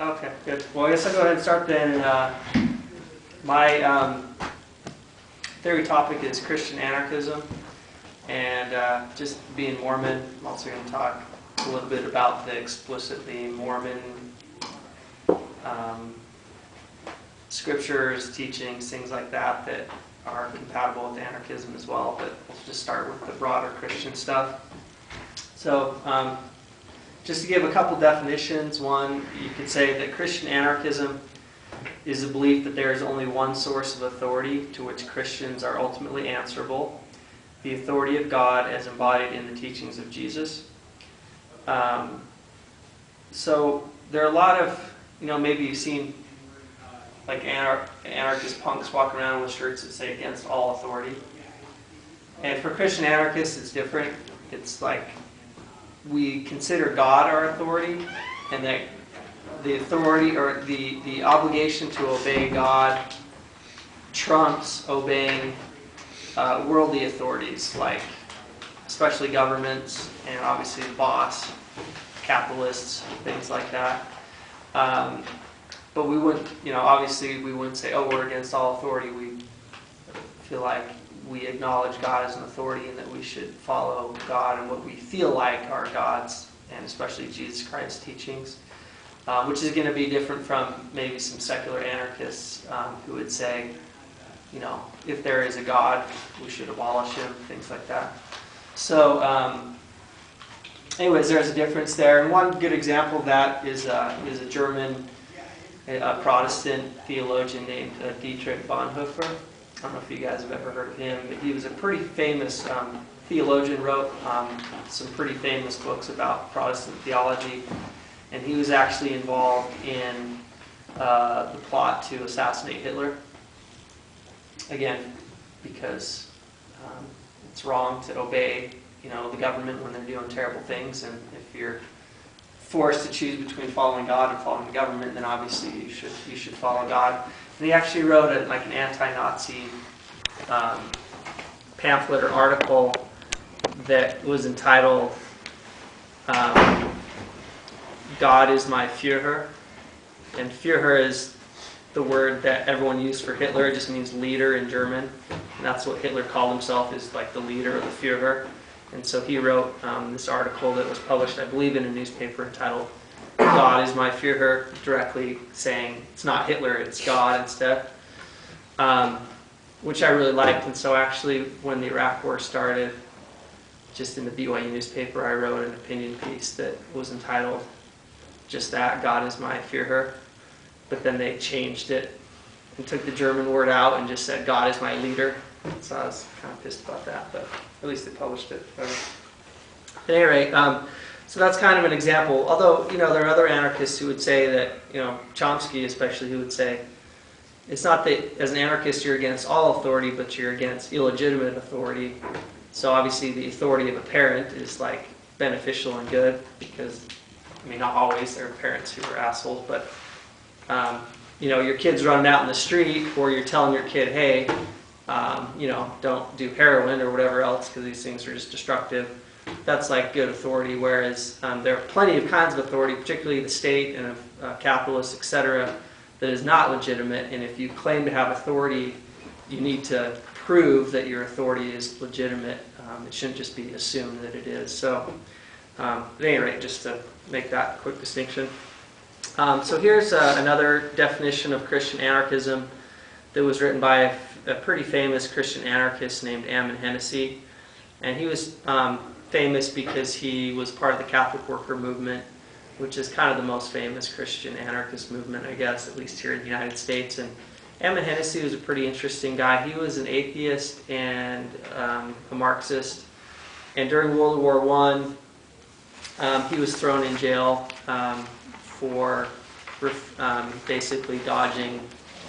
Okay, good. Well, I guess I'll go ahead and start then. My theory topic is Christian anarchism, and just being Mormon, I'm also going to talk a little bit about the explicitly Mormon scriptures, teachings, things like that that are compatible with anarchism as well, but we'll just start with the broader Christian stuff. So, just to give a couple definitions, one, you could say that Christian anarchism is a belief that there is only one source of authority to which Christians are ultimately answerable, the authority of God as embodied in the teachings of Jesus. So there are a lot of, maybe you've seen like anarchist punks walking around with shirts that say against all authority. And for Christian anarchists, it's different. It's like we consider God our authority, and that the authority or the obligation to obey God trumps obeying worldly authorities, like especially governments and obviously the boss, capitalists, things like that. But we wouldn't, obviously we wouldn't say, oh, we're against all authority. We feel like we acknowledge God as an authority and that we should follow God and what we feel like are God's, and especially Jesus Christ's teachings, which is going to be different from maybe some secular anarchists who would say, if there is a God, we should abolish him, things like that. So, anyways, there's a difference there. And one good example of that is a German Protestant theologian named Dietrich Bonhoeffer. I don't know if you guys have ever heard of him, but he was a pretty famous theologian, wrote some pretty famous books about Protestant theology, and he was actually involved in the plot to assassinate Hitler. Again, because it's wrong to obey, the government when they're doing terrible things, and if you're forced to choose between following God and following the government, then obviously you should follow God. And he actually wrote an anti-Nazi pamphlet or article that was entitled God is my Führer. And Führer is the word that everyone used for Hitler. It just means leader in German. And that's what Hitler called himself, is like the leader of the Führer. And so he wrote this article that was published, I believe, in a newspaper entitled God is my Führer, directly saying it's not Hitler, it's God instead, which I really liked. And so actually, when the Iraq War started, just in the BYU newspaper, I wrote an opinion piece that was entitled just that, God is my Führer. But then they changed it and took the German word out and just said God is my leader. So I was kind of pissed about that, but at least they published it. At any rate, so that's kind of an example. Although, there are other anarchists who would say that, Chomsky especially, who would say, it's not that as an anarchist you're against all authority, but you're against illegitimate authority. So obviously the authority of a parent is like beneficial and good, because, not always, there are parents who are assholes, but, your kid's running out in the street, or you're telling your kid, hey, don't do heroin or whatever else, because these things are just destructive. That's like good authority, whereas there are plenty of kinds of authority, particularly the state and capitalists, etc., that is not legitimate. And if you claim to have authority, you need to prove that your authority is legitimate. It shouldn't just be assumed that it is. So, at any rate, just to make that quick distinction. So here's another definition of Christian anarchism that was written by a pretty famous Christian anarchist named Ammon Hennessy. And he was famous because he was part of the Catholic worker movement, which is kind of the most famous Christian anarchist movement, I guess, at least here in the United States. And Ammon Hennessy was a pretty interesting guy. He was an atheist and a Marxist. And during World War I, he was thrown in jail for basically dodging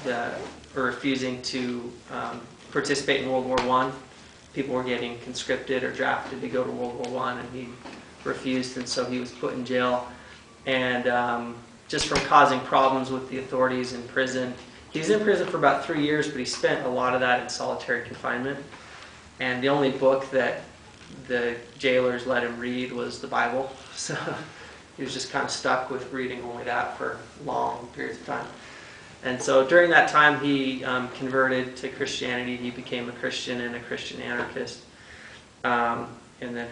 or refusing to participate in World War I. People were getting conscripted or drafted to go to World War I, and he refused, and so he was put in jail. And just from causing problems with the authorities in prison. He was in prison for about 3 years, but he spent a lot of that in solitary confinement. And the only book that the jailers let him read was the Bible. So he was just kind of stuck with reading only that for long periods of time. And so during that time, he converted to Christianity. He became a Christian and a Christian anarchist, and then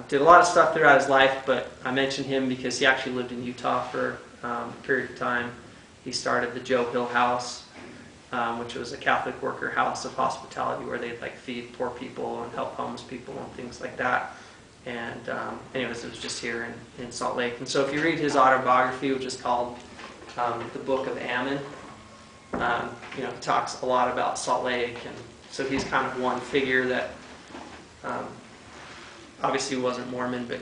did a lot of stuff throughout his life. But I mentioned him because he actually lived in Utah for a period of time. He started the Joe Hill House, which was a Catholic worker house of hospitality where they'd like feed poor people and help homeless people and things like that. And anyways, it was just here in Salt Lake. And so if you read his autobiography, which is called The Book of Ammon, he talks a lot about Salt Lake. And so he's kind of one figure that obviously wasn't Mormon, but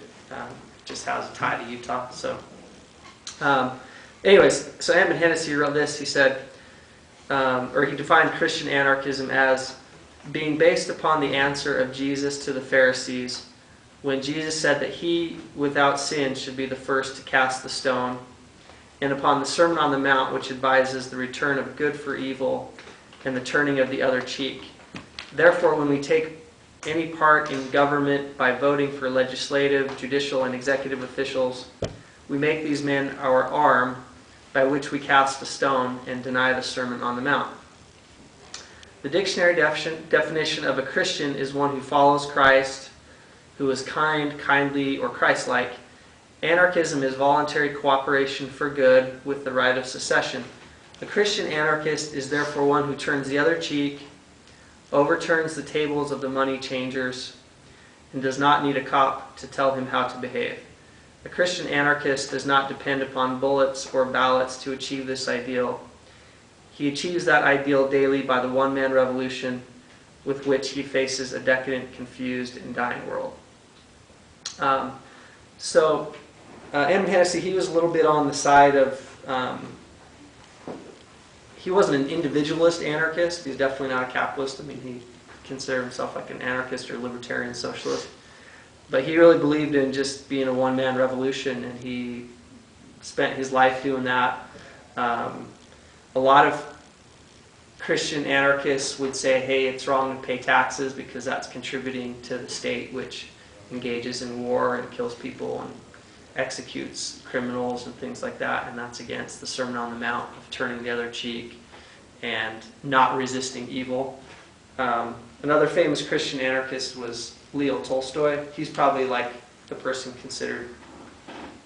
just has a tie to Utah. So anyways, so Edmund Hennessy wrote this. He said, or he defined Christian anarchism as being based upon the answer of Jesus to the Pharisees when Jesus said that he without sin should be the first to cast the stone, and upon the Sermon on the Mount, which advises the return of good for evil and the turning of the other cheek. Therefore, when we take any part in government by voting for legislative, judicial, and executive officials, we make these men our arm by which we cast a stone and deny the Sermon on the Mount. The dictionary definition of a Christian is one who follows Christ, who is kind, kindly, or Christ-like. Anarchism is voluntary cooperation for good with the right of secession. A Christian anarchist is therefore one who turns the other cheek, overturns the tables of the money changers, and does not need a cop to tell him how to behave. A Christian anarchist does not depend upon bullets or ballots to achieve this ideal. He achieves that ideal daily by the one-man revolution with which he faces a decadent, confused, and dying world. Edmund Hennessy, he was a little bit on the side of, he wasn't an individualist anarchist. He's definitely not a capitalist. I mean, he considered himself like an anarchist or libertarian socialist. But he really believed in just being a one-man revolution, and he spent his life doing that. A lot of Christian anarchists would say, hey, it's wrong to pay taxes because that's contributing to the state, which engages in war and kills people and executes criminals and things like that, and that's against the Sermon on the Mount of turning the other cheek and not resisting evil. Another famous Christian anarchist was Leo Tolstoy. He's probably like the person considered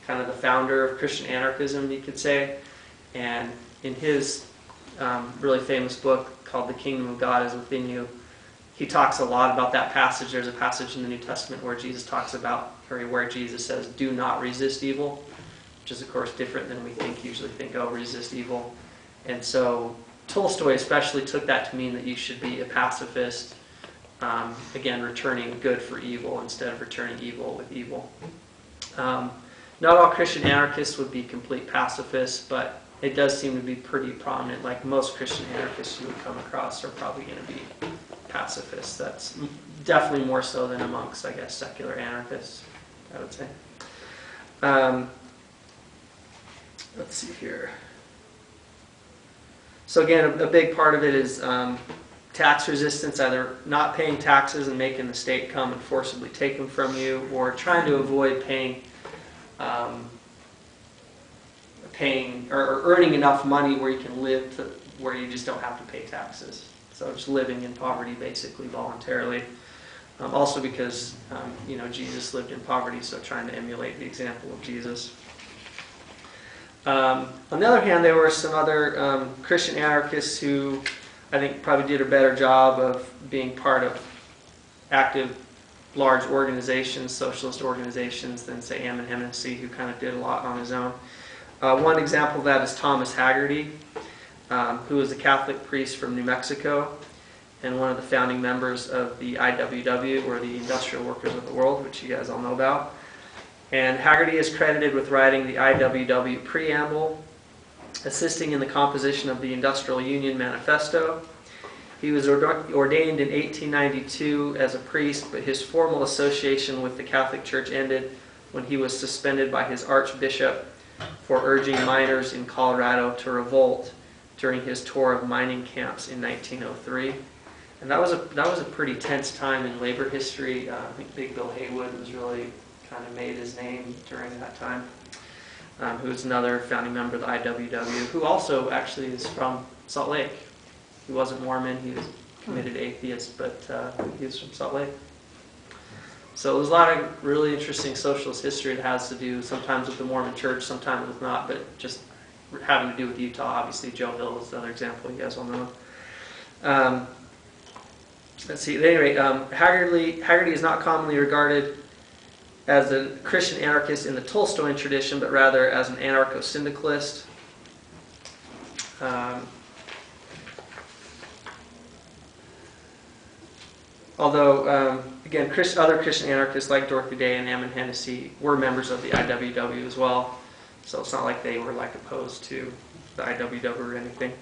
kind of the founder of Christian anarchism, you could say. And in his really famous book called The Kingdom of God is Within You, he talks a lot about that passage. There's a passage in the New Testament where Jesus talks about, or where Jesus says, do not resist evil, which is of course different than we usually think, oh, resist evil. And so Tolstoy especially took that to mean that you should be a pacifist, again, returning good for evil instead of returning evil with evil. Not all Christian anarchists would be complete pacifists, but it does seem to be pretty prominent. Like most Christian anarchists you would come across are probably going to be pacifists. That's definitely more so than amongst, I guess, secular anarchists, I would say. Let's see here. So again, a big part of it is tax resistance, either not paying taxes and making the state come and forcibly take them from you, or trying to avoid paying or earning enough money where you can live where you just don't have to pay taxes. So just living in poverty basically voluntarily. Also because Jesus lived in poverty, so trying to emulate the example of Jesus. On the other hand, there were some other Christian anarchists who I think probably did a better job of being part of active, large organizations, socialist organizations, than, say, Edmund Hennessy, who kind of did a lot on his own. One example of that is Thomas Haggerty, who was a Catholic priest from New Mexico and one of the founding members of the IWW, or the Industrial Workers of the World, which you guys all know about. And Haggerty is credited with writing the IWW preamble, assisting in the composition of the Industrial Union Manifesto. He was ordained in 1892 as a priest, but his formal association with the Catholic Church ended when he was suspended by his archbishop for urging miners in Colorado to revolt during his tour of mining camps in 1903. And that was a pretty tense time in labor history. I think Big Bill Haywood was really kind of made his name during that time, who is another founding member of the IWW, who also actually is from Salt Lake. He wasn't Mormon, he was a committed atheist, but he was from Salt Lake. So there's a lot of really interesting socialist history that has to do sometimes with the Mormon church, sometimes with not, but just having to do with Utah. Obviously, Joe Hill is another example you guys all know. Let's see, at any rate, Haggerty is not commonly regarded as a Christian anarchist in the Tolstoyan tradition, but rather as an anarcho-syndicalist. Although, again, other Christian anarchists like Dorothy Day and Ammon Hennessy were members of the IWW as well, so it's not like they were like opposed to the IWW or anything.